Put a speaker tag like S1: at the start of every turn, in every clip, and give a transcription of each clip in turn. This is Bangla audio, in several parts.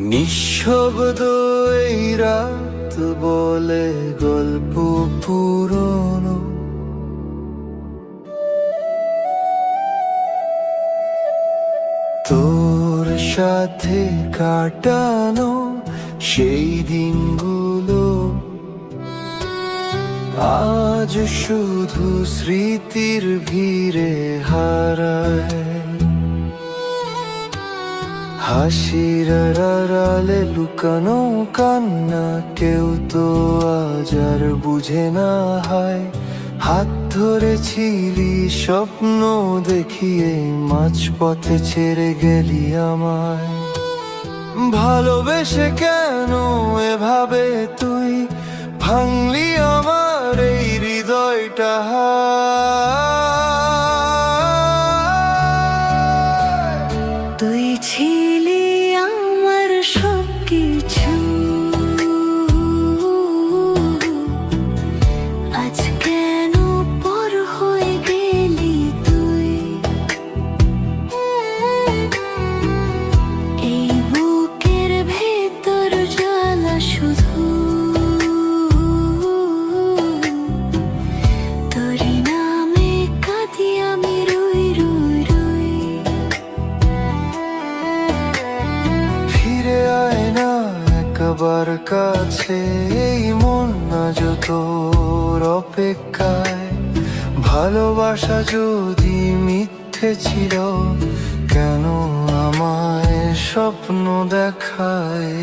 S1: নিঃশব্দ এই রাত বলে গল্প পুরনো, তোর সাথে কাটানো সেই দিনগুলো আজ শুধু স্মৃতির ভিড়ে হারায়। হাসির আড়ালে লুকানো কান্না কেউ তো আজ আর বুঝে না হয়। হাত ধরেছিলি স্বপ্ন দেখিয়ে মাঝপথে ছেড়ে গেলি আমায়। ভালোবেসে কেন এভাবে তুই ভাঙলি আমার এই হৃদয়টা?
S2: তুই ছিলি আমার সবকিছু, আজ কেন পর হয়ে গেলি তুই? এই বুকের ভেতর জ্বালা শুধু তোরই নামে কাঁদি আমি রই রই রই।
S1: ফিরে আয় না একবার কাছে, এই মন আজ তোর অপেক্ষায়। ভালোবাসা যদি মিথ্যে ছিল কেন আমায় স্বপ্ন দেখায়?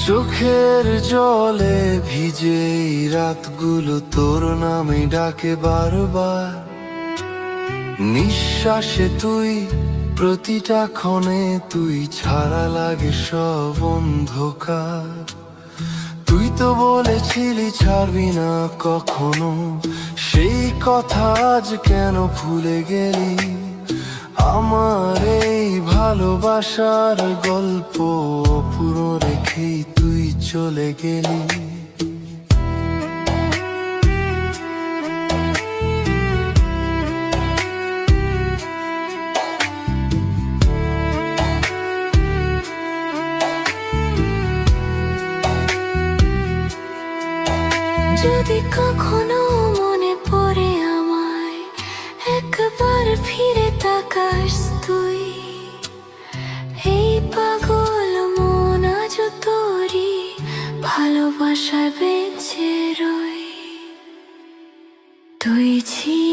S1: চোখের জলে ভিজে এই রাতগুলো তোর নামে ডাকে বারবার। নিঃশ্বাসে তুই, প্রতিটা ক্ষণে তুই ছাড়া লাগে সব অন্ধকার। তুই তো বলেছিলি ছাড়বি না কখনো, সেই কথা আজ কেন ভুলে গেলি? আমার এই ভালোবাসার গল্প পুরো রেখেই তুই চলে গেলি।
S2: যদি কখনো মনে পড়ে আমায়, একবার ফিরে তাকাস তুই। এই পাগল মন আজ তোরই ভালোবাসায় বেঁচে রই। তুই ছিলি